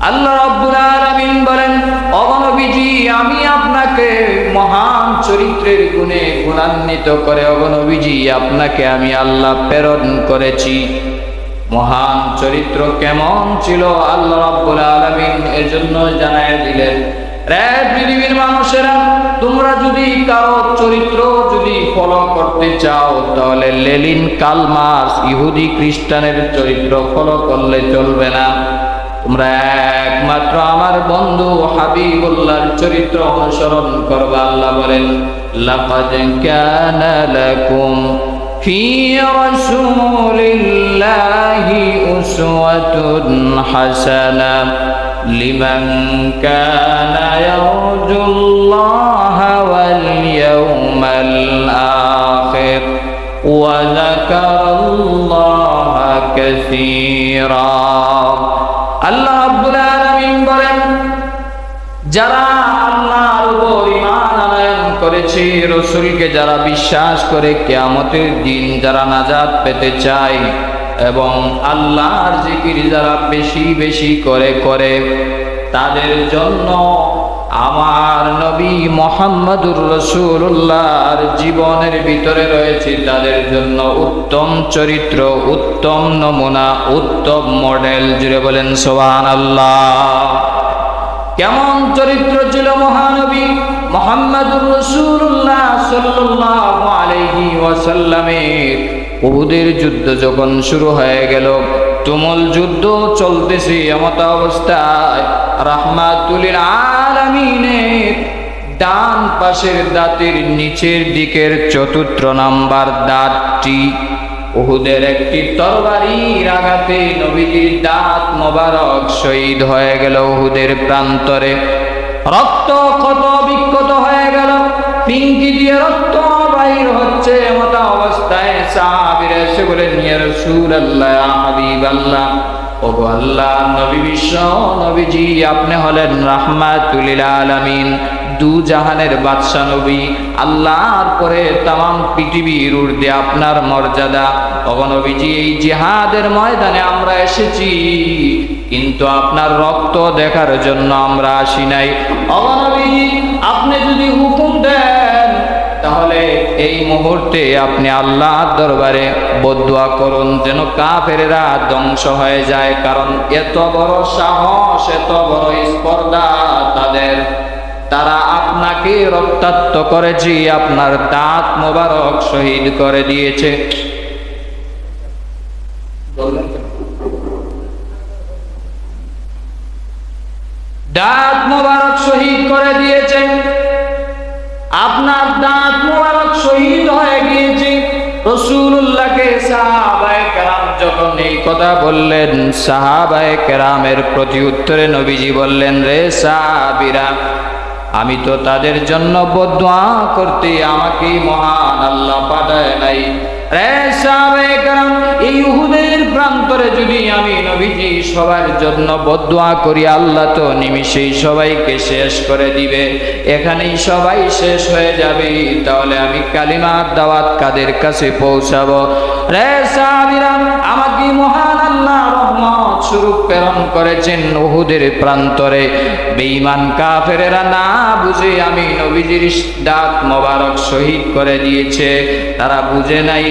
আল্লাহ রাব্বুল আলামিন বলেন, ও নবীজি, আমি আপনাকে মহান চরিত্রের গুণে গুণান্বিত করে ও নবীজি আপনাকে আমি আল্লাহ প্রেরণ করেছি। মহান চরিত্র কেমন ছিল আল্লাহ রাব্বুল আলামিন এজন্য জানায় দিলেন, রে পৃথিবীর মানুষেরা, তোমরা যদি কারো চরিত্র যদি ফলো করতে চাও তাহলে লেনিন, কার্ল মার্কস, ইহুদি খ্রিস্টানের চরিত্র ফলো করলে চলবে না। তোমরা একমাত্র আমার বন্ধু হাবিবুল্লাহর চরিত্র অনুসরণ করবে। আল্লাহ বলেন, লাকাদ কানা লাকুম ফি রাসূলিল্লাহি উসওয়াতুন হাসানাহ লিমান কানা ইয়ারজুল্লাহা ওয়াল ইয়াউমাল আখির ওয়া যাকারাল্লাহা কাসীরা। আল্লাহ রাব্বুল আলামিন বলেন, যারা আল্লাহর উপর ঈমান আনয়ন করেছে, রাসূলকে যারা বিশ্বাস করে, কিয়ামতের দিন যারা নাজাত পেতে চায় এবং আল্লাহর জিকির যারা বেশি বেশি করে তাদের জন্য আমার নবী মুহাম্মদুর রাসূলুল্লাহর জীবনের ভিতরে রয়েছে তাদের জন্য উত্তম চরিত্র, উত্তম নমুনা, উত্তম মডেল। জুড়ে বলেন সুবহানাল্লাহ। কেমন চরিত্র ছিল মহানবী মুহাম্মদুর রাসূলুল্লাহ সাল্লাল্লাহু আলাইহি ওয়াসাল্লামের? উহুদের যুদ্ধ যখন শুরু হয়ে গেল, তুমুল যুদ্ধ চলতেছে, এমত অবস্থায় রাহমাতুল আলামিনের ডান পাশের দাঁতের নিচের দিকের চতুর্থ নাম্বার দাঁতটি উহুদের একটি তরবারির আঘাতে নবীজির দাঁত মোবারক শহীদ হয়ে গেল। উহুদের প্রান্তরে রক্ত ক্ষত বিক্ষত হয়ে গেল, পিঙ্কি দিয়ে রক্ত বাহির হচ্ছে। এমত অবস্থায় সাহাবীরা এসে বলেন, ইয়া রাসূলুল্লাহ, ইয়া হাবিবাল্লাহ, ওগো আল্লাহ নবী, বিশ্ব নবীজি, আপনি হলেন রাহমাতুল আলামিন, দু জাহানের বাদশা নবী, আল্লাহর পরে তামাম পৃথিবীর ঊর্ধ্বে আপনার মর্যাদা। ওগো নবীজি, এই জিহাদের ময়দানে আমরা এসেছি, কিন্তু আপনার রক্ত দেখার জন্য আমরা আসি নাই। ওগো নবীজি, আপনি যদি হুকুম দেন তাহলে এই মুহূর্তে আপনি আল্লাহর দরবারে বদদুয়া করুন যেন কাফেরেরা ধ্বংস হয়ে যায়, কারণ এত বড় সাহস, এত বড় স্পর্ধা তাদের। তারা আপনাকে রক্তাক্ত করেছে, আপনার দাঁত মোবারক শহীদ করে দিয়েছে। দাঁত মোবারক শহীদ করে দিয়েছে, আপনার দাঁত মোবারক শহীদ হয়ে গিয়েছে। রাসূলুল্লাহকে সাহাবায়ে কেরাম যখন এই কথা বললেন, সাহাবায়ে কেরামের প্রতি উত্তরে নবীজি বললেন, রে সাহাবীরা, আমি তো তাদের জন্য বদদুয়া করতে আমাকে মহান আল্লাহ পাঠায় নাই। রে সাহাবায়ে কেরাম, এই উহুদের প্রান্তরে যদি আমি নবীজি সবার জন্য বদদুয়া করি, আল্লাহ তো নিমিষেই সবাইকে শেষ করে দিবে, এখানেই সবাই শেষ হয়ে যাবে। তাহলে আমি কালিমার দাওয়াত কাদের কাছে পৌঁছাবো? রে সাহাবীরা, আমাকে মহান আল্লাহ রহমত স্বরূপ প্রেরণ করেছেন উহুদের প্রান্তরে। বেঈমান কাফেরেরা না বুঝে আমি নবীজির দাঁত মোবারক শহীদ করে দিয়েছে, তারা বুঝে নাই।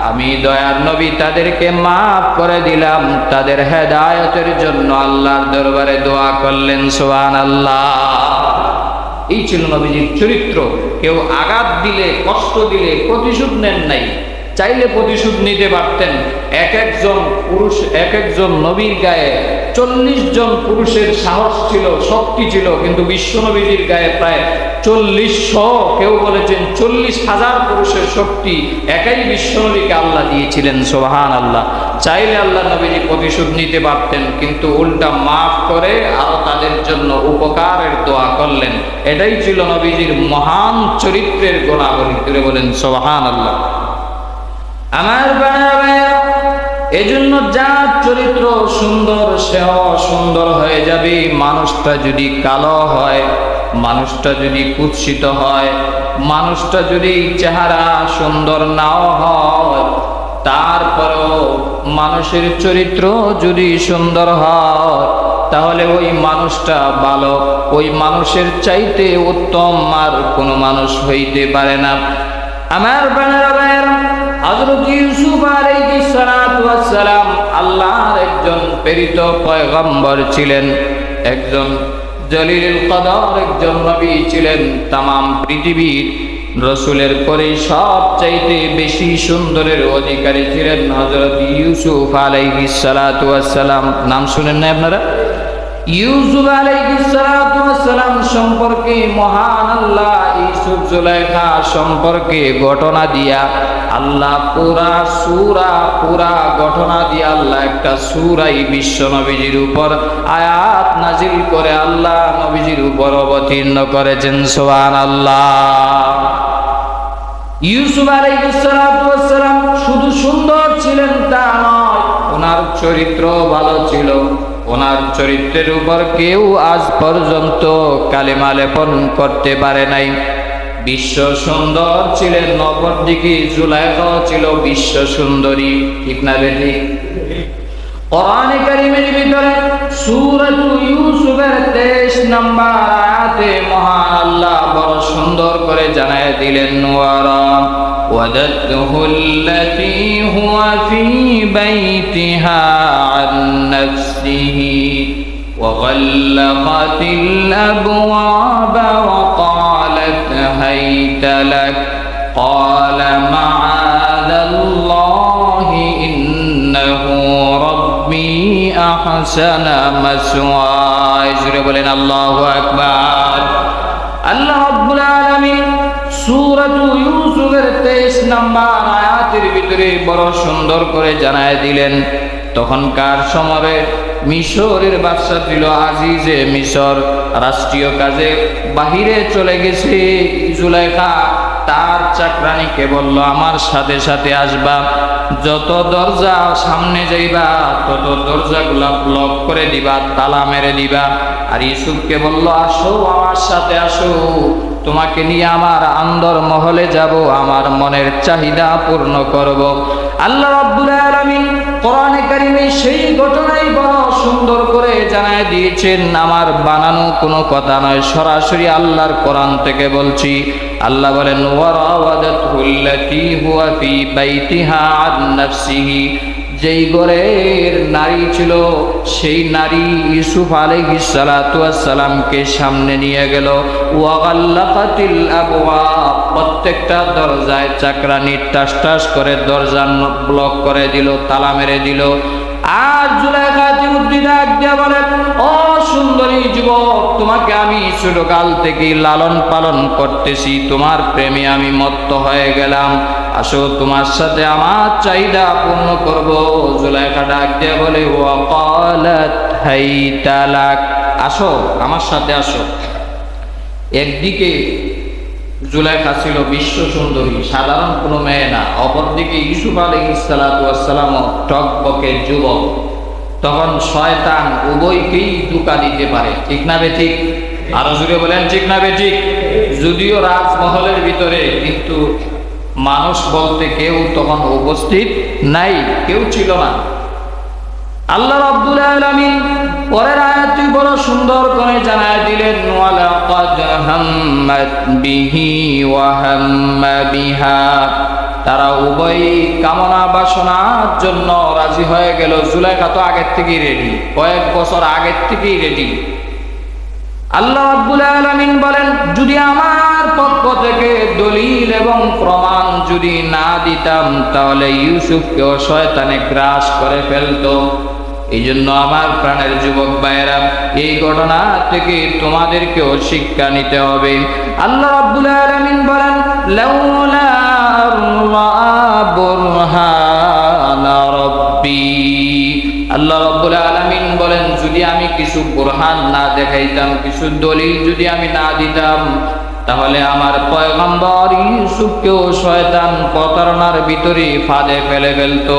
আমি দয়ার নবী তাদেরকে মাফ করে দিলাম। তাদের হেদায়েতের জন্য আল্লাহর দরবারে দোয়া করলেন, সুবহানাল্লাহ। এই ছিল নবীজির চরিত্র। কেউ আঘাত দিলে, কষ্ট দিলে প্রতিশোধ নেন নাই, চাইলে প্রতিশোধ নিতে পারতেন। এক একজন নবীর গায়ে 40 জন পুরুষের সাহস ছিল, শক্তি ছিল, কিন্তু বিশ্ব নবীজির গায়ে প্রায় 4000, কেউ বলেছেন 40,000 পুরুষের শক্তি একাই বিশ্ব নবীকে আল্লাহ দিয়েছিলেন, সুবহানাল্লাহ। চাইলে আল্লাহ নবীজি প্রতিশোধ নিতে পারতেন, কিন্তু উল্টা মাফ করে আরো তাদের জন্য উপকারের দোয়া করলেন। এটাই ছিল নবীজির মহান চরিত্রের গুণাবলী। করে বলেন সুবহানাল্লাহ। আমার ভাইরা, এজন্য যার চরিত্র সুন্দর সেও সুন্দর হয়ে যাবে। মানুষটা যদি কালো হয়, মানুষটা যদি কুৎসিত হয়, মানুষটা যদি চেহারা সুন্দর নাও হয়, তারপরেও মানুষের চরিত্র যদি সুন্দর হয়, তাহলে ওই মানুষটা ভালো, ওই মানুষের চাইতে উত্তম আর কোনো মানুষ হইতে পারে না। আমার বানারা ভাইয়েরা, হযরত ইউসুফ আলাইহিস সালাতু ওয়াস সালাম আল্লাহর একজন প্রেরিত পয়গম্বর ছিলেন, একজন জলিলুল কদর একজন নবী ছিলেন। তামাম পৃথিবীর রসুলের পরে সবচাইতে বেশি সুন্দরের অধিকারী ছিলেন হযরত ইউসুফ আলাইহিস সালাতু ওয়াস সালাম। নাম শুনেন না আপনারা? ইউসুফ আলাইহিস সালাতু ওয়াস সালাম সম্পর্কে মহান আল্লাহ ইউসুফ জুলাইখা সম্পর্কে ঘটনা দিয়া আল্লাহ পুরা ঘটনা দিয়ে আল্লাহ একটা সূরাই বিশ্ব নবীজির উপর আয়াত নাজিল করে আল্লাহ নবীজির উপর অবতীর্ণ করেছেন। সুবহানাল্লাহ। ইউসুফ আলাইহিস সালাতু ওয়াস সালাম শুধু সুন্দর ছিলেন তা নয়, ওনার চরিত্র ভালো ছিল। ওনার চরিত্রের উপর কেউ আজ পর্যন্ত কালেমা লেপন করতে পারে নাই। বিশ্ব সুন্দর ছিলেন, অপরদিকে জুলাইখা ছিল বিশ্ব সুন্দরী। ঠিক না বেঠিক? কোরআনে কারীমের ভিতরে সূরাতু ইউসুফের 23 নম্বর আয়াতে মহান আল্লাহ বড় সুন্দর করে জানায় দিলেন, ওয়ারা ওয়াদাতুহুল্লাতী হুয়া ফী বাইতিহা আন নাফসিহি ওয়া গাল্লাকাতিল আবওয়াবা ওয়া قالت هيت لك قال معاذ الله إنه ربي أحسن مثواي। জোরে বলেন আল্লাহু আকবার। আল্লাহ রাব্বুল আলামিন সূরাতু ইউসুফের 23 নম্বর আয়াতের ভিতরে বড় সুন্দর করে জানায় দিলেন, তখনকার সময়ে মিশরের বাদশা ছিল আজিজে মিশর, রাষ্ট্রীয় কাজে বাহিরে চলে গেছে। জুলাইখা তার চাকরানীকে বলল, আমার সাথে সাথে আসবা, যত দরজা সামনে যাইবা তত দরজাগুলা ব্লক করে দিবা, তালা মেরে দিবা। আর ইউসুফকে বলল, আসো আমার সাথে আসো, তোমাকে নিয়ে আমার আন্দর মহলে যাব, আমার মনের চাহিদা পূর্ণ করব। আল্লাহ রাব্বুল আলামিন কোরআনে কারীমে সেই ঘটনাই বড় সুন্দর করে জানায় দিয়েছেন। আমার বানানো কোনো কথা নয়, সরাসরি আল্লাহর কোরআন থেকে বলছি। আল্লাহ বলেন, ওয়ারাওয়াদাতুল্লাতী হুয়া ফী বাইতিহা আন নাফসিহি, যেই ঘরের নারী ছিল সেই নারী ইউসুফ আলাইহিস সালাতু ওয়াস সালামকে সামনে নিয়ে গেল। ওয়া গাল্লাকাতিল আবওয়াব, প্রত্যেকটা দরজায় চাকরানি টাস টাস করে দরজা ব্লক করে দিল, তালা মেরে দিল। আর জুলাইখা ডাক দিয়া বলেন, ও সুন্দরী যুবক, তোমাকে আমি ছোটকাল থেকে লালন পালন করতেছি, তোমার প্রেমে আমি মত্ত হয়ে গেলাম, আসো তোমার সাথে আমার চাহিদা পূর্ণ করব। জুলাইখা ডাক দিয়া বলে, ওয়া ক্বালাত হাইতা লাক, আসো আমার সাথে আসো। একদিকে জুলাইখা ছিল বিশ্ব সুন্দরী, সাধারণ কোনো মেয়ে না, অপরদিকে ইউসুফ আলাইহিস সালাতু ওয়াস সালাম টকবকে যুবক। তখন শয়তান উভয়কেই ধোঁকা দিতে পারে। ঠিক না বেঠিক? আরো জুড়ে বলেন ঠিক না বেঠিক? যদিও রাজমহলের ভিতরে, কিন্তু মানুষ বলতে কেউ তখন উপস্থিত নাই, কেউ ছিল না। আল্লাহ রাব্বুল আলামিন পরের আয়াতটি বড় সুন্দর করে জানায় দিলেন, ওয়ালাকাদ হাম্মাত বিহি ওয়া হাম্মা বিহা, তারা উভয় কামনা বাসনার জন্য রাজি হয়ে গেল। জুলাইখা তো আগের থেকেই রেডি, কয়েক বছর আগের থেকেই রেডি। আল্লাহ রাব্বুল আলামিন বলেন, যদি আমার পক্ষ থেকে দলিল এবং প্রমাণ যদি না দিতাম তাহলে ইউসুফকেও শয়তানে গ্রাস করে ফেলতো। এই জন্য আমার প্রাণের যুবক ভাইয়েরা, এই ঘটনা থেকে তোমাদেরকেও শিক্ষা নিতে হবে। আল্লাহ রাব্বুল আলামিন বলেন, লাউলা বুরহানা রাব্বি, আল্লাহ রাব্বুল আলামিন বলেন, যদি আমি কিছু বুরহান না দেখাইতাম, কিছু দলিল যদি আমি না দিতাম, তাহলে আমার পয়গম্বর ইউসুফকেও শয়তান প্রতারণার ভিতরে ফাঁদে ফেলে ফেলতো।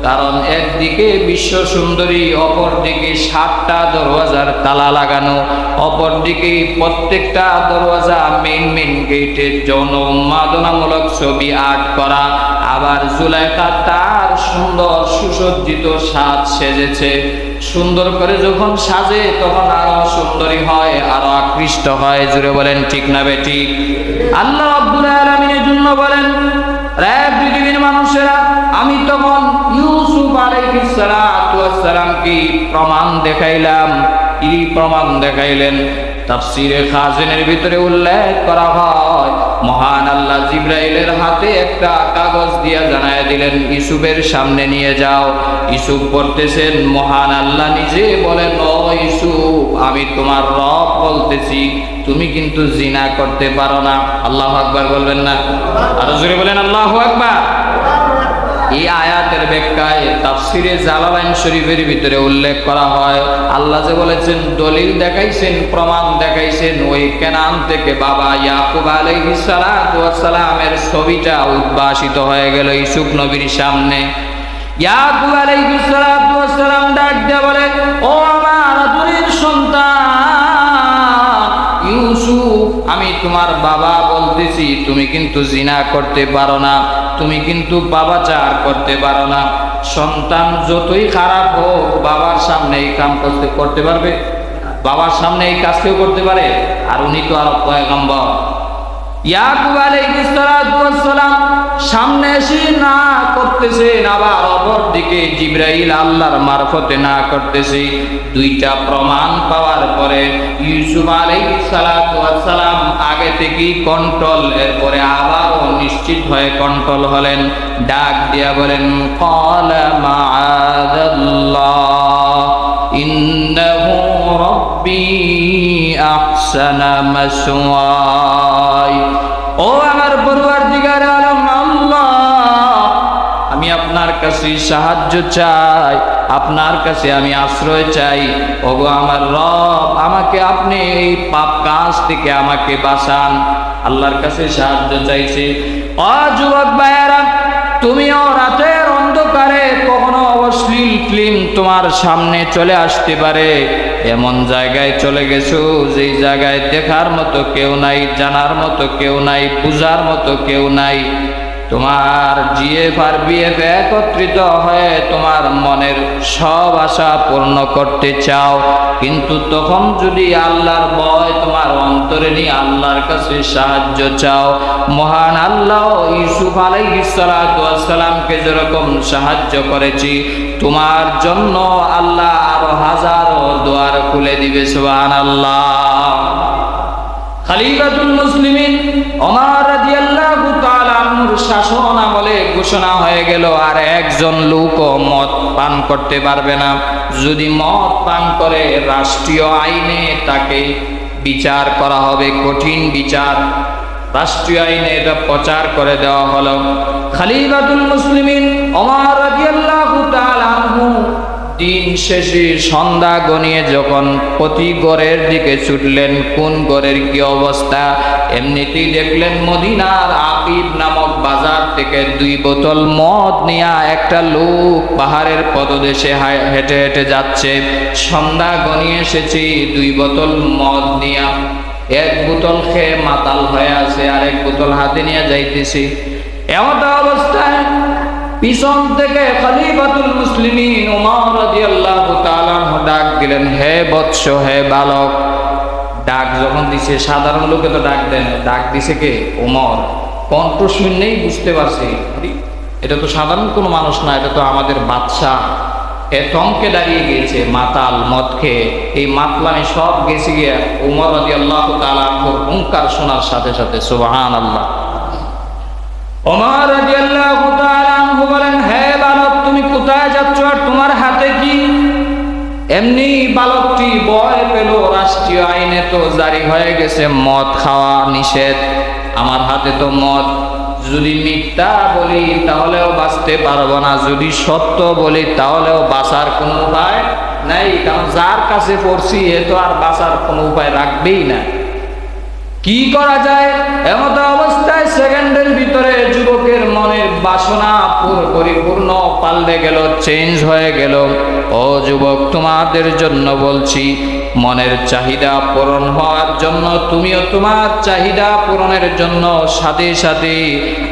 কারণ একদিকে বিশ্ব সুন্দরী, অপর দিকে 7টা দরওয়াজার তালা লাগানো, অপর দিকে প্রত্যেকটা দরওয়াজা মেইন গেটে যৌন উন্মাদনামূলক ছবি আর্ট করা। আবার জুলাইখা তার সুন্দর সুসজ্জিত সাজ সেজেছে। সুন্দর করে যখন সাজে তখন আরো সুন্দরী হয়, আরো আকৃষ্ট হয়। জুড়ে বলেন ঠিক না বেঠিক? আল্লাহ রাব্বুল আলামিনের জন্য বলেন, রে পৃথিবীর মানুষেরা, আমি তখন ইউসুফ আলাইহিস সালাতু ওয়াস সালামকে প্রমাণ দেখাইলাম। কি প্রমাণ দেখাইলেন? তাফসীরে খাজিনের ভিতরে উল্লেখ করা হয়, মহান আল্লাহ জিবরাইলের হাতে একটা কাগজ দিয়া জানায় দিলেন, ইউসুফের সামনে নিয়ে যাও। ইউসুফ পড়তেছেন, মহান আল্লাহ নিজে বলেন, ও ইউসুফ, আমি তোমার রব বলতেছি, তুমি কিন্তু জিনা করতে পারো না। আল্লাহু আকবার বলবেন না? আরো জোরে বলেন আল্লাহু আকবার। এই আয়াতের ব্যাখ্যায় তাফসিরে জালালাইন শরীফের ভিতরে উল্লেখ করা হয়, আল্লাহ যে বলেছেন, দলিল দেখাইছেন, প্রমাণ দেখাইছেন, ওই কেনান থেকে বাবা ইয়াকুব আলাইহিস সালাতু ওয়াস সালামের ছবিটা উদ্ভাসিত হয়ে গেল ইউসুফ নবীর সামনে। ইয়াকুব আলাইহিস সালাতু ওয়াস সালাম ডাক দিয়ে বলে, ও আমার আদরের সন্তান ইউসুফ, আমি তোমার বাবা বলতেছি, তুমি কিন্তু জিনা করতে পারো না, তুমি কিন্তু বাবাচার করতে পারো না। সন্তান যতই খারাপ হোক, বাবার সামনে এই কাম করতে পারবে? বাবার সামনে এই কাজ কেউ করতে পারে? আর উনি তো আর পয়গম্বর। ইয়াকুব আলাইহিস সালাতু ওয়াস সালাম সামনে এসে না করতেছেন, আবার অপর দিকে জিবরাইল আল্লাহর মারফতে না করতেছে। দুইটা প্রমাণ পাওয়ার পরে ইউসুফ আলাইহিস সালাতু ওয়াস সালাম আগে থেকেই কন্ট্রোল, এরপরে আবারও নিশ্চিত হয়ে কন্ট্রোল হলেন। ডাক দিয়া বলেন, ক্বালা মাআযাল্লাহ ইন্নাহু রাব্বি আহসানা মাসওয়াই। ও আমার পরওয়ারদিগার আলম আল্লাহ, আমি আপনার কাছে সাহায্য চাই, আপনার কাছে আমি আশ্রয় চাই। ওগো আমার রব, আমাকে আপনি এই পাপ কাজ থেকে আমাকে বাঁচান। আল্লাহর কাছে সাহায্য চাইছে। ও যুবক ভাইয়েরা, তুমিও রাতের অন্ধকারে কখনো অশ্লীল ফিল্ম তোমার সামনে চলে আসতে পারে। এমন জায়গায় চলে গেছো যেই জায়গায় দেখার মতো কেউ নাই, জানার মতো কেউ নাই, বুঝার মতো কেউ নাই। তোমার জিএফ আর বিএফ একত্রিত হয়ে তোমার মনের সব আশা পূর্ণ করতে চাও, কিন্তু তখন যদি আল্লাহর ভয় তোমার অন্তরে নিয়ে আল্লাহর কাছে সাহায্য চাও, মহান আল্লাহ ইউসুফ আলাইহিস সালাতু ওয়াস সালামকে যেরকম সাহায্য করেছি, তোমার জন্য আল্লাহ আরো হাজারো দুয়ার খুলে দিবে। সুবহানাল্লাহ। খলিফাতুল মুসলিমিন ওমর রাদিয়াল্লাহু তাআলা আনহুর শাসন আমলে ঘোষণা হয়ে গেল, আর একজন লোকও মদ পান করতে পারবে না। যদি মদ পান করে রাষ্ট্রীয় আইনে তাকে বিচার করা হবে, কঠিন বিচার। রাষ্ট্রীয় আইনে এটা প্রচার করে দেওয়া হলো। খলিফাতুল মুসলিমিন ওমর রাদিয়াল্লাহু তাআলা আনহু দিন শেষে সন্ধ্যা গনিয়ে যখন প্রতি গড়ের দিকে ছুটলেন, কোন গড়ের কি অবস্থা, এমনিতেই দেখলেন মদিনার আকিব নামক বাজার থেকে 2 বোতল মদ নিয়ে একটা লোক পাহাড়ের পদদেশে হেঁটে হেঁটে যাচ্ছে। সন্ধ্যা গনিয়ে এসেছি, 2 বোতল মদ নিয়ে, 1 বোতল খেয়ে মাতাল হয়ে আছে, আর 1 বোতল হাতে নিয়ে যাইতেছি। এমন অবস্থায় পিছন থেকে খলিফাতুল মুসলিমিন ওমর রাদিয়াল্লাহু তাআলা ডাক দিলেন, হে বৎস, হে বালক। ডাক যখন দিছে, সাধারণ লোকে তো ডাক দেন, ডাক দিছে কে? ওমর। কণ্ঠ শুনলেই বুঝতে পারছি এটা তো সাধারণ কোনো মানুষ না, এটা তো আমাদের বাদশাহ। এ থমকে দাঁড়িয়ে গিয়েছে, মাতাল, মদ খেয়ে। এই মাতলামি সব গেছে গিয়ে ওমর রাদিয়াল্লাহু তাআলা হুঙ্কার শোনার সাথে সাথে। সুবহানাল্লাহ। ওমর রাদিয়াল্লাহু তাআলা আনহু বলেন, হে বালক, তুমি কোথায় যাচ্ছ আর তোমার হাতে কি? এমনি বালকটি ভয় পেল, রাষ্ট্রীয় আইনে তো জারি হয়ে গেছে মদ খাওয়া নিষেধ, আমার হাতে তো মদ। যদি মিথ্যা বলি তাহলেও বাঁচতে পারবো না, যদি সত্য বলি তাহলেও বাঁচার কোনো উপায় নাই, কারণ যার কাছে পড়ছি এ তো আর বাঁচার কোনো উপায় রাখবেই না। কি করা যায়? এমত অবস্থায় সেকেন্ডের ভিতরে যুবকের মনের বাসনা পরিপূর্ণ পাল্টে গেল, চেঞ্জ হয়ে গেল। ও যুবক, তোমাদের জন্য বলছি, মনের চাহিদা পূরণ হওয়ার জন্য তুমিও তোমার চাহিদা পূরণের জন্য সাথে সাথে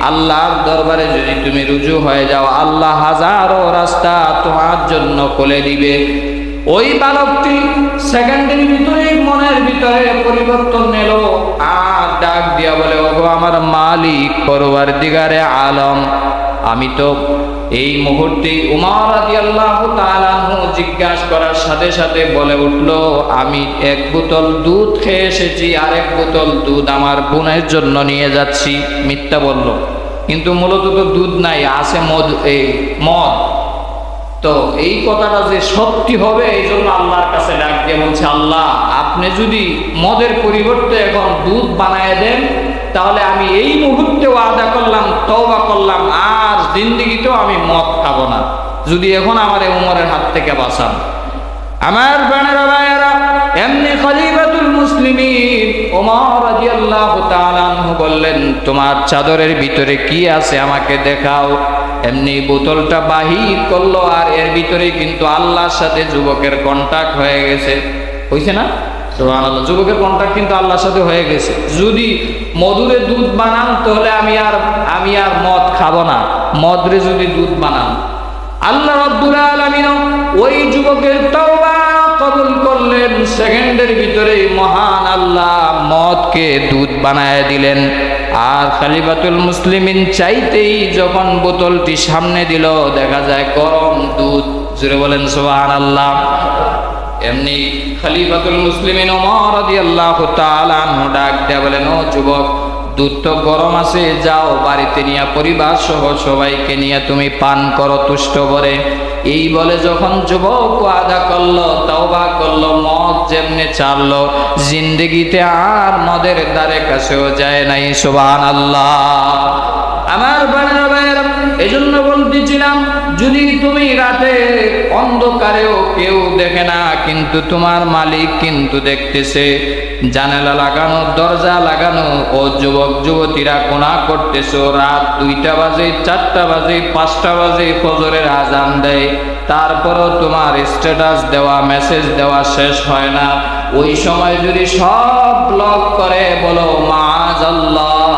আল্লাহর দরবারে যদি তুমি রুজু হয়ে যাও, আল্লাহ হাজারো রাস্তা তোমার জন্য খুলে দিবে। ওই বালকটি সেকেন্ডের ভিতরে মনের ভিতরে পরিবর্তন এলো, আর ডাক দিয়া বলে, ওগো আমার মালিক পরওয়ারদিগারে আলম, আমি তো এই মুহূর্তে উমর রাদিয়াল্লাহু তাআলা আনহু জিজ্ঞাসা করার সাথে সাথে বলে উঠল, আমি এক বোতল দুধ খেয়ে এসেছি, আর এক বোতল দুধ আমার বোনের জন্য নিয়ে যাচ্ছি। মিথ্যা বলল, কিন্তু মূলত তো দুধ নাই, আছে মদ। তো এই কথাটা যে সত্যি হবে, এই জন্য আল্লাহর কাছে ডাক দিয়ে বলছে, আল্লাহ আপনি যদি মদের পরিবর্তে এখন দুধ বানায় দেন, তাহলে আমি এই মুহূর্তে ওয়াদা করলাম, তওবা করলাম, আর জিন্দেগিতেও আমি মদ খাবো না, যদি এখন আমার উমরের হাত থেকে বাঁচান। আমার বানেরা ভাইয়েরা, এমনি খলিফাতুল মুসলিমিন ওমর রাদিয়াল্লাহু তাআলা আনহু বললেন, তোমার চাদরের ভিতরে কি আছে আমাকে দেখাও। এমনি বোতলটা বাহির করলো, আর এর ভিতরে কিন্তু আল্লাহর সাথে যুবকের কন্টাক্ট হয়ে গেছে। হইছে না? সুবহানাল্লাহ, যুবকের কন্টাক্ট কিন্তু আল্লাহর সাথে হয়ে গেছে। যদি মধুরে দুধ বানান, তাহলে আমি আর মদ খাবো না। মদরে যদি দুধ বানান, আল্লাহ রাব্বুল আলামিন ওই যুবকের তওবা কবুল করলেন। সেকেন্ডের ভিতরে মহান আল্লাহ মদকে দুধ বানায় দিলেন। আর খলিফাতুল মুসলিমিন চাইতেই যখন বোতলটি সামনে দিল, দেখা যায় গরম দুধ। জোরে বলেন সুবহানাল্লাহ। এমনি খলিফাতুল মুসলিমিন ওমর রাদিয়াল্লাহু তাআলা আনহু ডাক দিয়ে বলেন, ও যুবক, দুধ তো গরম আছে, যাও বাড়িতে নিয়ে পরিবার সহ সবাইকে নিয়ে তুমি পান করো তুষ্ট করে। এই বলে যখন যুবক ওয়াদা করলো, তওবা করলো, মদ যেমনে ছাড়লো, জিন্দেগিতে আর মদের দ্বারে কাছেও যায় নাই। সুবহানাল্লাহ। আমার বানানো ভাইয়েরা, এজন্য বলতেছিলাম, যদি তুমি রাতে অন্ধকারেও কেউ দেখে না, কিন্তু তোমার মালিক কিন্তু দেখতেছে, জানালা লাগানো, দরজা লাগানো, ও যুবক যুবতীরা গুনাহ করতেছো, রাত 2টা বাজে, 4টা বাজে, 5টা বাজে ফজরের আজান দেয়, তারপরও তোমার স্ট্যাটাস দেওয়া, মেসেজ দেওয়া শেষ হয় না। ওই সময় যদি সব ব্লক করে বলো, মাআযাল্লাহ,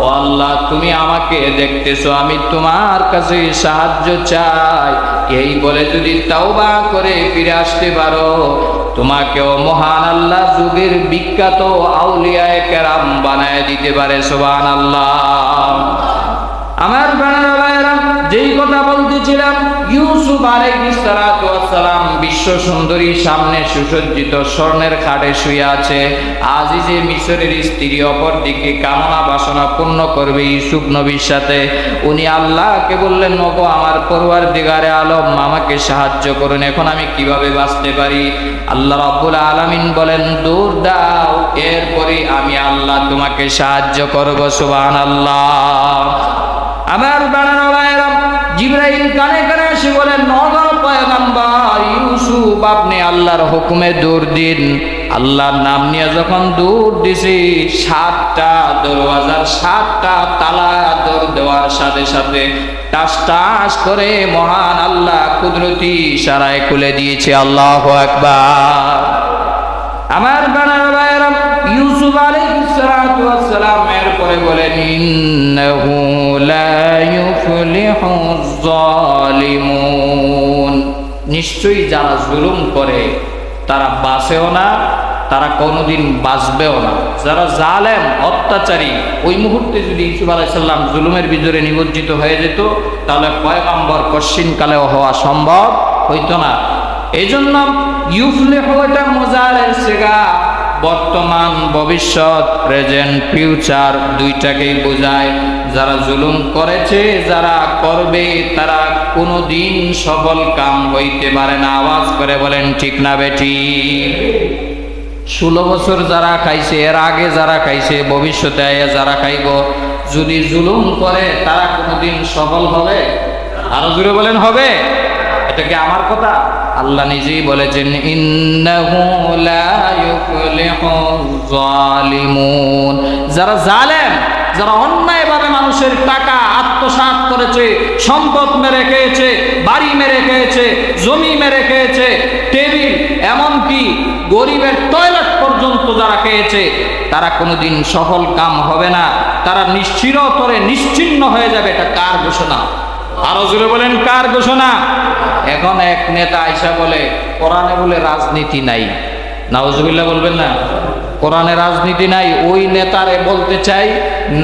ও আল্লাহ তুমি আমাকে দেখতেছো, আমি তোমার কাছে সাহায্য চাই, এই বলে যদি তাওবা করে ফিরে আসতে পারো, তোমাকেও মহান আল্লাহ যুগের বিখ্যাত আউলিয়ায়ে কেরাম বানায় দিতে পারে। সুবহানাল্লাহ। আমার বানানো ভাইরা, যেই কথা বলতেছিলাম, ইউসুফ আলাইহিস সালাতু ওয়াস সালাম বিশ্ব সুন্দরী সামনে সুসজ্জিত স্বর্ণের খাটে শুয়ে আছে। আজিজে মিশরের স্ত্রী অপর দিকে কামনা বাসনা পূর্ণ করবে ইউসুফ নবীর সাথে। উনি আল্লাহকে বললেন, ওগো আমার পরওয়ারদিগারে আলম, আমাকে সাহায্য করুন, এখন আমি কিভাবে বাঁচতে পারি? আল্লাহ রাব্বুল আলামিন বলেন, দৌড় দাও, এরপরে আমি আল্লাহ তোমাকে সাহায্য করব। সুবহানাল্লাহ। আমার বানানো ভাইরা, জিবরাইল কানে কানে এসে বলেন, নগর পয়গম্বর ইউসুফ, আপনি আল্লাহর হুকুমে দৌড় দিন। আল্লাহর নাম নিয়ে যখন দৌড় দিছি, 7টা দরওয়াজার 7টা তালা দৌড় দেওয়ার সাথে সাথে টাস টাস করে মহান আল্লাহ কুদরতি ইশারায় খুলে দিয়েছে। আল্লাহু আকবার। আমার বানানো ভাইরা, ইউসুফ আলাইহিস সালাতু ওয়াস সালাম এরপরে বলেন, ইন্নাহু লা ইউফলিহুজ যালিমুন, নিশ্চয়ই যারা জুলুম করে তারা বাঁচেও না, তারা কোনোদিন বাঁচবেও না। যারা জালেম, অত্যাচারী, ওই মুহূর্তে যদি ইউসুফ আলাইহিস সালাম জুলুমের ভিতরে নিমজ্জিত হয়ে যেত, তাহলে পয়গম্বর কশ্চিনকালেও হওয়া সম্ভব হইতো না। এই জন্য ইউফলিহু এটা মুজারের সিগা, বর্তমান, ভবিষ্যৎ, প্রেজেন্ট, ফিউচার দুইটাকেই বোঝায়। যারা জুলুম করেছে, যারা করবে, তারা কোনোদিন সফল কাম হইতে পারে না। আওয়াজ করে বলেন ঠিক না বেঠিক? 16 বছর যারা খাইছে, এর আগে যারা খাইছে, ভবিষ্যতে যারা খাইব, যদি জুলুম করে তারা কোনোদিন সফল হবে? আরো জোরে বলেন হবে? এটা কি আমার কথা? আল্লাহ নিজেই বলেছেন, ইন্নাহু লা ইউফলিহু يفلح الظالمون যারা জালেম, যারা অন্যায়ভাবে মানুষের টাকা আত্মসাৎ করেছে, সম্পদ মেরে খেয়েছে, বাড়ি মেরে খেয়েছে, জমি মেরে খেয়েছে, টেবিল এমনকি গরিবের টয়লেট পর্যন্ত যারা খেয়েছে, তারা কোনোদিন সফল কাম হবে না, তারা চিরতরে নিশ্চিহ্ন হয়ে যাবে। এটা কার ঘোষণা? আরো জোরে বলেন, কার ঘোষণা? এখন এক নেতা আইসা বলে কোরআনে বলে রাজনীতি নাই। নাউজুবিল্লাহ বলবেন না? কোরআনে রাজনীতি নাই। ওই নেতারে বলতে চাই,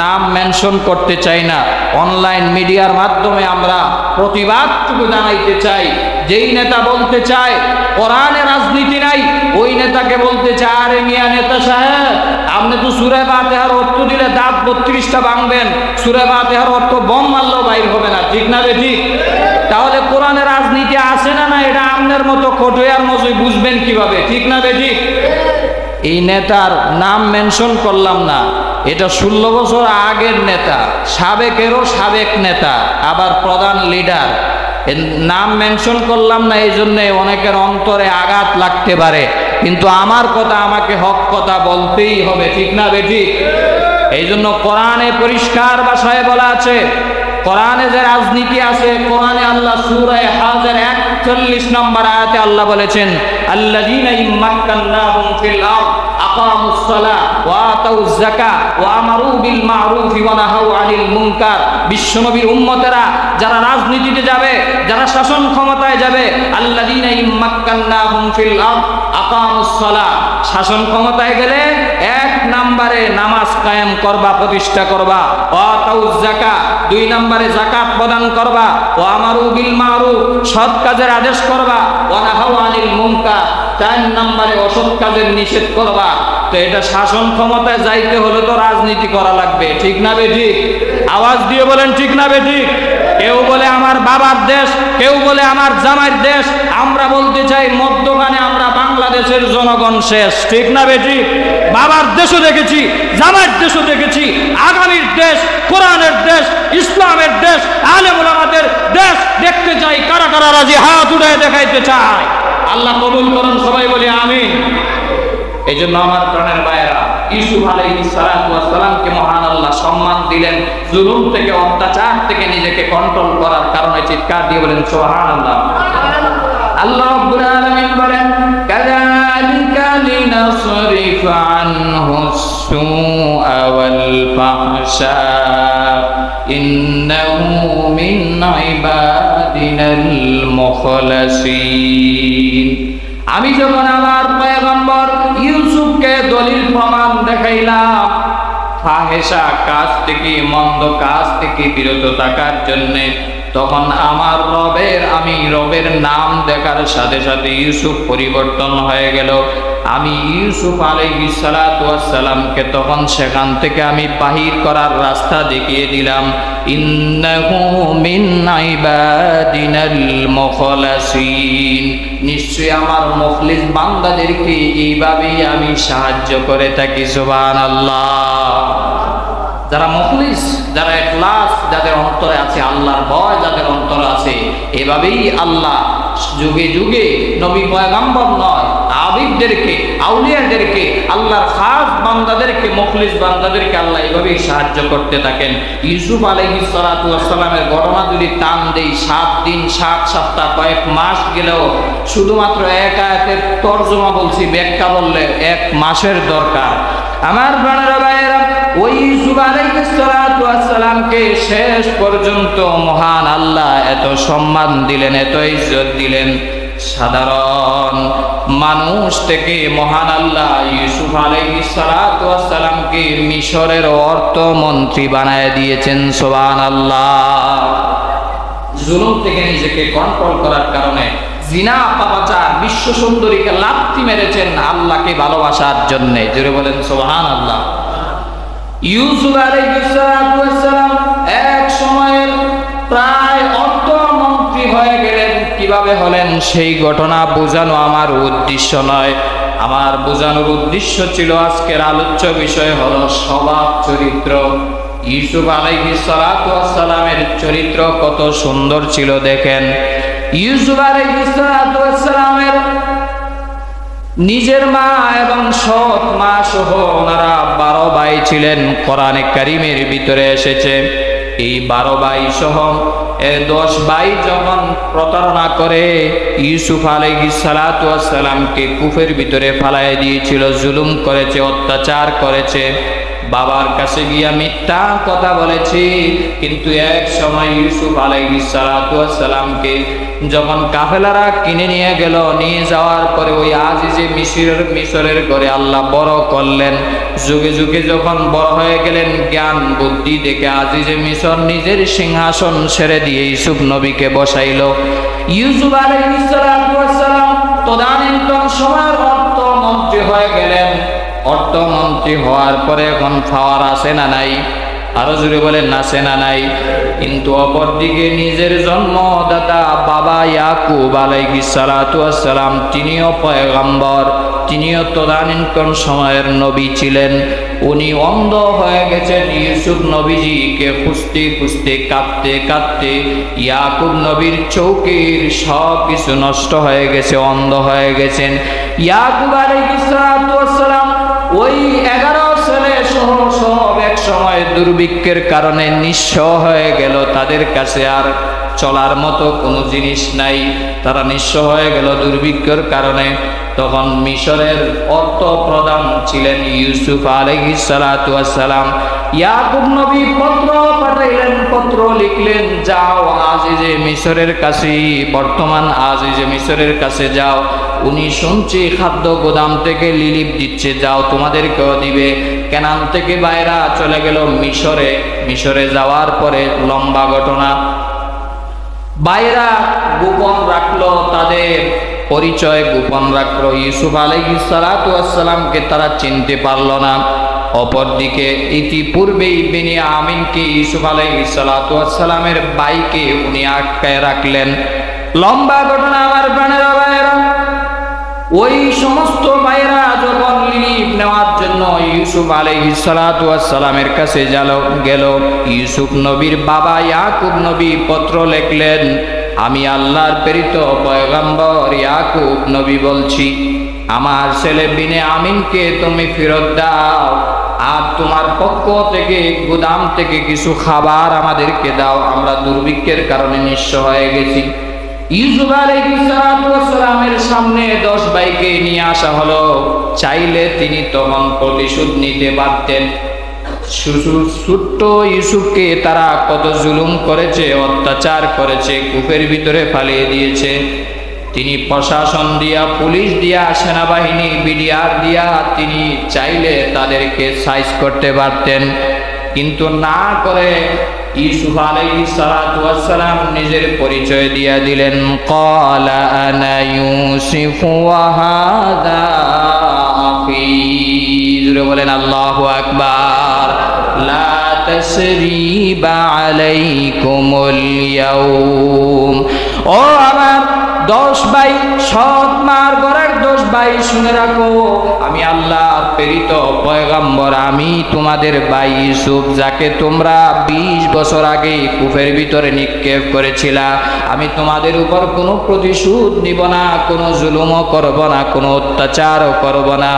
নাম মেনশন করতে চাই না, অনলাইন মিডিয়ার মাধ্যমে আমরা প্রতিবাদটুকু জানাইতে চাই। যেই নেতা বলতে চায় কোরআনে রাজনীতি নাই, ওই নেতাকে বলতে চায়, আরে মিয়া নেতা সাহেব, আপনি তো সূরা ফাতিহার অর্থ দিলে দাঁত 32টা ভাঙবেন, সূরা ফাতিহার অর্থ বম মারলেও বাইর হবে না, ঠিক না বে ঠিক? তাহলে কোরআনে রাজনীতি আছে না না, এটা আপনার মতো কটুয়ার মজুই বুঝবেন কিভাবে, ঠিক না বে ঠিক? এই নেতার নাম মেনশন করলাম না, এটা 16 বছর আগের নেতা, সাবেকেরও সাবেক নেতা, আবার প্রধান লিডার। নাম মেনশন করলাম না এই জন্যে অনেকের অন্তরে আঘাত লাগতে পারে, কিন্তু আমার কথা আমাকে হক কথা বলতেই হবে, ঠিক না বেঠিক? এই জন্য কোরআনে পরিষ্কার ভাষায় বলা আছে, কোরআনে যে রাজনীতি আছে, কোরআনে আল্লাহ সূরা হাজের 41 নম্বর আয়াতে আল্লাহ বলেছেন, আল্লাযীনা ইম্মাক্কান্নাহুম ফিল আরদ আকামুস সালাহ ওয়া আতাউয যাকাত ওয়া আমারু বিল মা'রুফি ওয়া নাহাউ আনিল মুনকার। বিশ্বনবীর উম্মতেরা যারা রাজনীতিতে যাবে, যারা শাসন ক্ষমতায় যাবে, আল্লাযীনা ইম্মাক্কান্নাহুম ফিল আরদ আকামুস সালাহ, শাসন ক্ষমতায় গেলে 1 নম্বরে নামাজ কায়েম করবা, প্রতিষ্ঠা করবা, ওয়া আতাউয যাকাত 2 নম্বরে যাকাত প্রদান করবা, ওয়া আমারু বিল মা'রুফ সৎ কাজের আদেশ করবা, ওয়া নাহাউ আনিল মুনকার 4 নম্বরে অসৎ কাজের নিষেধ করবা। তো এটা শাসন ক্ষমতায় যাইতে হলে তো রাজনীতি করা লাগবে, ঠিক না বে ঠিক? আওয়াজ দিয়ে বলেন, ঠিক না বে ঠিক? কেউ বলে আমার বাবার দেশ, কেউ বলে আমার জামাইয়ের দেশ, আমরা বলতে চাই মধ্যখানে আমরা বাংলাদেশের জনগণ শেষ, ঠিক না বে ঠিক? বাবার দেশও দেখেছি, জামাইয়ের দেশও দেখেছি, আগামীর দেশ, কোরআনের দেশ, ইসলামের দেশ, আলেম ওলামাদের দেশ দেখতে চাই। কারা কারা রাজি হাত উঠায় দেখাইতে চায়? আল্লাহ কবুল করুন, সবাই বলি আমিন। এই জন্য আমার প্রাণের ভাইয়েরা, ইউসুফ আলাইহিস সালাতু ওয়াস সালামকে মহান আল্লাহ সম্মান দিলেন, জুলুম থেকে, অত্যাচার থেকে নিজেকে কন্ট্রোল করার কারণে। চিৎকার দিয়ে বলেন সুবহানাল্লাহ। আল্লাহ রাব্বুল আলামিন বলেন, কাযালিকা লিনাসরিফ আনহুস সুআ ওয়াল ফাহশা ইন্নাহু মিন ইবাদিনাল মুখলাসিন। আমি যখন আমার পয়গম্বর ইউসুফকে দলিল প্রমাণ দেখাইলাম ফাহেশা কাজ থেকে, মন্দ কাজ থেকে বিরত থাকার জন্য, তখন আমার আমি রবের নাম দেখার সাথে সাথে ইউসুফ পরিবর্তন হয়ে গেল। আমি ইউসুফ আলাইহিস সালাতু ওয়াস সালামকে তখন সেখান থেকে আমি বাহির করার রাস্তা দেখিয়ে দিলাম। ইন্নাহু মিন ইবাদিনাল মুখলাসিন, নিশ্চয়ই আমার মুখলিস বান্দাদেরকে এইভাবেই আমি সাহায্য করে থাকি। সুবহানাল্লাহ। যারা মুখলিস, যারা ইখলাস, যাদের অন্তরে আছে আল্লাহর ভয়, যাদের অন্তরে আছে, এভাবেই আল্লাহ যুগে যুগে নবী পয়গম্বর নয়, আবিদদেরকে, আউলিয়াদেরকে, আল্লাহর খাস বান্দাদেরকে, মুখলিস বান্দাদেরকে আল্লাহ এভাবেই সাহায্য করতে থাকেন। ইউসুফ আলাইহিস সালাতু ওয়াস সালামের ঘটনা যদি টান দেই, 7 দিন 7 সপ্তাহ কয়েক মাস গেলেও শুধুমাত্র এক আয়াতের তরজমা বলছি, ব্যাখ্যা বললে 1 মাসের দরকার। আমার প্রাণের ভাইয়েরা, ওই ইউসুফ আলাইহিস সালাতু ওয়াস সালামকে শেষ পর্যন্ত মহান আল্লাহ এত সম্মান দিলেন, এত ইজ্জত দিলেন। সাধারণ মানুষ থেকে মহান আল্লাহ ইউসুফ আলাইহিস সালাতু ওয়াস সালামকে মিশরের অর্থমন্ত্রী বানায় দিয়েছেন। সুবহানাল্লাহ। জুলুম থেকে নিজেকে কন্ট্রোল করার কারণে জিনা, পাপাচার, বিশ্ব সুন্দরীকে লাথি মেরেছেন আল্লাহকে ভালোবাসার জন্য। জোরে বলেন সুবহানাল্লাহ। ইউসুফ আলাইহিস সালাতু ওয়াস সালাম এক সময়ের প্রায় অর্থমন্ত্রী হয়ে গেলেন। কিভাবে হলেন সেই ঘটনা বোঝানো আমার উদ্দেশ্য নয়, আমার বোঝানোর উদ্দেশ্য ছিল আজকের আলোচ্য বিষয় হলো স্বভাব চরিত্র। ইউসুফ আলাইহিস সালাতু ওয়াস সালামের চরিত্র কত সুন্দর ছিল দেখেন। ইউসুফ আলাইহিস সালাতু ওয়াস সালামের নিজের মা এবং সৎ মা সহ ওনারা 12 ভাই ছিলেন। কোরআনে কারীমের ভিতরে এসেছে এই 12 ভাই সহ 10 ভাই যখন প্রতারণা করে ইউসুফ আলাইহিস সালাতু ওয়াস সালামকে কূপের ভিতরে ফালায় দিয়েছিল, জুলুম করেছে, অত্যাচার করেছে, বাবার কাছে গিয়া মিথ্যা কথা বলেছি। কিন্তু এক সময় ইউসুফ আলাইহিস সালাতু ওয়াস সালামকে যখন কাফেলারা কিনে নিয়ে গেল, নিয়ে যাওয়ার পরে ওই আজিজে মিশরের ঘরে আল্লাহ বড় করলেন। যুগে যুগে যখন বড় হয়ে গেলেন, জ্ঞান বুদ্ধি দেখে আজিজে মিশর নিজের সিংহাসন ছেড়ে দিয়ে ইউসুফ নবীকে বসাইল। ইউসুফ আলাইহিস সালাতু ওয়াস সালাম তদানীন্তন সময়ের অর্থমন্ত্রী হয়ে গেলেন। অর্থমন্ত্রী হওয়ার পরে এখন পাওয়ার আছে না নাই? আরো জোরে বলেন আছে না নাই? কিন্তু অপরদিকে নিজের জন্মদাতা বাবা ইয়াকুব আলাইহিস সালাতু ওয়াস সালাম তিনিও পয়গম্বর, তিনিও তদানীন্তন সময়ের নবী ছিলেন। উনি অন্ধ হয়ে গেছেন। ইউসুফ নবীজিকে খুঁজতে খুঁজতে কাঁদতে কাঁদতে ইয়াকুব নবীর চৌকির সব কিছু নষ্ট হয়ে গেছে, অন্ধ হয়ে গেছেন। ইয়াকুব আলাইহিস সালাতু ওয়াস সালাম ওই 11 ছেলে সহ সব এক সময় দুর্ভিক্ষের কারণে নিঃস্ব হয়ে গেল। তাদের কাছে আর চলার মতো কোনো জিনিস নাই, তারা নিঃস্ব হয়ে গেল দুর্ভিক্ষের কারণে। তখন মিশরের অর্থ প্রধান ছিলেন ইউসুফ আলাইহিস সালাতু ওয়াস সালাম। ইয়াকুব নবী পত্র পাঠাইলেন, পত্র লিখলেন, যাও আজিজে মিশরের কাছে, বর্তমান আজিজে মিশরের কাছে যাও। উনি শুনছি খাদ্য গোদাম থেকে লিলিপ দিচ্ছে, যাও তোমাদেরকেও দিবে। কেনান থেকে বাইরা চলে গেল মিশরে। মিশরে যাওয়ার পরে লম্বা ঘটনা, বাইরা গোপন রাখলো, তাদের পরিচয় গোপন রাখলো। ইউসুফ আলাইহিস সালাতু ওয়াস সালামকে তারা চিনতে পারল না। অপরদিকে ইতিপূর্বেই বেনিয়ামিনকে ইউসুফ আলাইহিস সালাতু ওয়াস সালামের ভাইকে উনি আটকায় রাখলেন। লম্বা ঘটনা আমার প্রাণের ভাইরা। ওই সমস্ত ভাইরা যখন লিলিপ নেওয়ার জন্য ইউসুফ আলাইহিস সালাতু ওয়াস সালামের কাছে গেল, ইউসুফ নবীর বাবা ইয়াকুব নবী পত্র লিখলেন, আমি আল্লাহর প্রেরিত পয়গম্বর ইয়াকুব নবী বলছি, আমার ছেলে বিনিয়ামিনকে তুমি ফেরত দাও, আর তোমার পক্ষ থেকে গুদাম থেকে কিছু খাবার আমাদেরকে দাও, আমরা দুর্ভিক্ষের কারণে নিঃস্ব হয়ে গেছি। ইউসুফ আলাইহিস সালাতু ওয়াস সালামের সামনে 10 ভাইকে নিয়ে আসা হলো। চাইলে তিনি তখন প্রতিশোধ নিতে পারতেন। ছোট্ট ইউসুফকে তারা কত জুলুম করেছে, অত্যাচার করেছে, কূপের ভিতরে ফালিয়ে দিয়েছে। তিনি প্রশাসন দিয়া, পুলিশ দিয়া, সেনাবাহিনী, বিডিআর দিয়া তিনি চাইলে তাদেরকে সাইজ করতে পারতেন, কিন্তু না করে ইউসুফ আলাইহিস সালাতু ওয়াস সালাম নিজের পরিচয় দিয়া দিলেন। ক্বালা আনা ইউসুফ ওয়া হাযা আখি। জোরে বলেন আল্লাহু আকবার। লা তাসরিবা আলাইকুমুল ইয়াউম। ও আমার 10 ভাই, সৎ মার ঘরের 10 ভাই, শুনে রাখো, আমি আল্লাহর প্রেরিত পয়গম্বর, আমি তোমাদের ভাই ইউসুফ, যাকে তোমরা 20 বছর আগে কূপের ভিতরে নিক্ষেপ করেছিলা। আমি তোমাদের উপর কোনো প্রতিশোধ নিব না, কোনো জুলুমও করব না, কোনো অত্যাচারও করব না।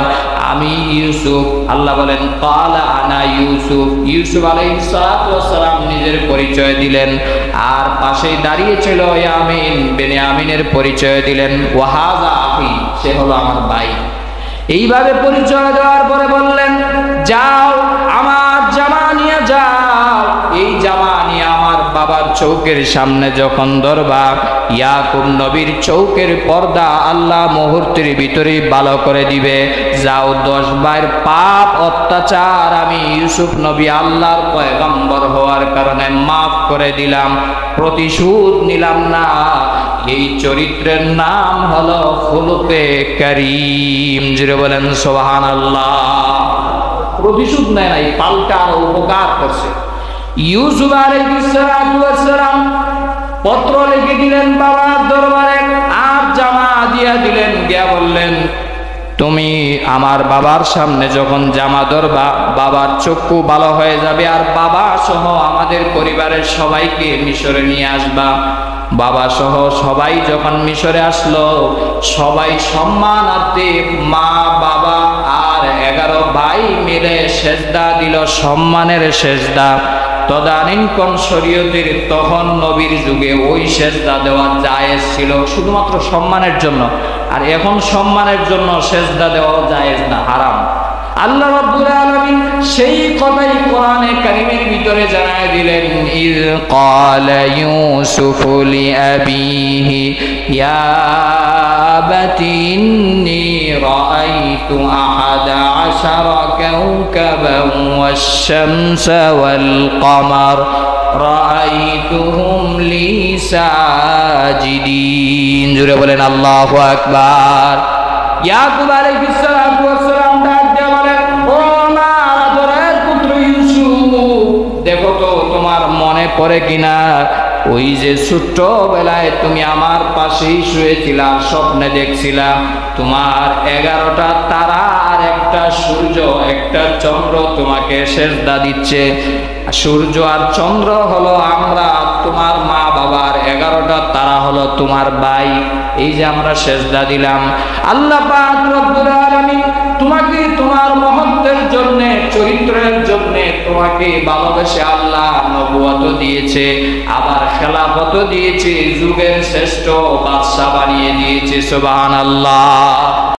আমি ইউসুফ। আল্লাহ বলেন ক্বালা আনা ইউসুফ। ইউসুফ আলাইহিস সালাতু ওয়াস সালাম নিজের পরিচয় দিলেন, আর পাশেই দাঁড়িয়ে ছিল ইয়ামিন, বেনিয়ামিনের পরিচয় দিলেন। ওয়া হাযা আখি, সে হলো আমার ভাই। এইভাবে পরিচয় দেওয়ার পরে বললেন, যাও আমার জামা নিয়ে যাও। এই জামা নিয়ে আমার বাবার চৌকের সামনে যখন ধরবা, ইয়াকুব নবীর চৌকের পর্দা আল্লাহ মুহূর্তের ভিতরেই ভালো করে দিবে। যাও, 10 ভাইয়ের পাপ অত্যাচার আমি ইউসুফ নবী আল্লাহর পয়গম্বর হওয়ার কারণে মাফ করে দিলাম, প্রতিশোধ নিলাম না। এই চরিত্রের নাম হলো খুলুকে কারীম। জোরে বলেন সুবহানাল্লাহ। প্রতিশোধ নেয় নাই, পাল্টা আরো উপকার করছে। ইউসুফ আলাইহিস সালাতু ওয়াস সালাম পত্র লিখে দিলেন বাবার দরবারে, আর জামা দিয়া দিলেন, গিয়া বললেন, তুমি আমার বাবার সামনে যখন জামা ধরবা, বাবার চক্ষু ভালো হয়ে যাবে, আর বাবা সহ আমাদের পরিবারের সবাইকে মিশরে নিয়ে আসবা। বাবা সহ সবাই যখন মিশরে আসলো, সবাই সম্মানার্থে মা বাবা আর 11 ভাই মিলে সেজদা দিল, সম্মানের সেজদা। তদানীন্তন শরীয়তের তখন নবীর যুগে ওই সেজদা দেওয়া জায়েজ ছিল শুধুমাত্র সম্মানের জন্য, আর এখন সম্মানের জন্য সেজদা দেওয়া জায়েজ না, হারাম। আল্লাহ রাব্বুল আলামিন সেই কথাই কোরআনে কারীমের ভিতরে জানায় দিলেন, ইয ক্বালা ইউসুফু লিআবিহি ইয়া আবাতি ইন্নী রাআইতু আহাদা আশারা কাওকাবান ওয়াশ-শামসা ওয়াল কমার রাআইতুহুম লি সাজিদিন। জোরে বলেন আল্লাহু আকবার। ইয়াকুব আলাইহিস সালাতু ওয়াস সালাম ডাক দিয়ে বলেন, ও আমার আদরের পুত্র ইউসুফ, দেখো তো তোমার মনে পড়ে কিনা ওই যে ছোট্টবেলায় তুমি আমার পাশেই শুয়েছিলা, স্বপ্নে দেখছিলা তোমার 11টা তারা আর একটা সূর্য একটা চন্দ্র তোমাকে সেজদা দিচ্ছে। সূর্য আর চন্দ্র হলো আমরা, তোমার মা বাবার, 11টা তারা হলো তোমার ভাই। এই যে আমরা সেজদা দিলাম, আল্লাহ পাক রব্বুল আলামিন তোমাকে তোমার মহত্বের জন্য, চরিত্রের জন্য তোমাকে ভালোবেসে আল্লাহ নবুয়ত দিয়েছে, আবার খেলাফত দিয়েছে, যুগের শ্রেষ্ঠ বাদশা বানিয়ে দিয়েছে। সুবহানাল্লাহ।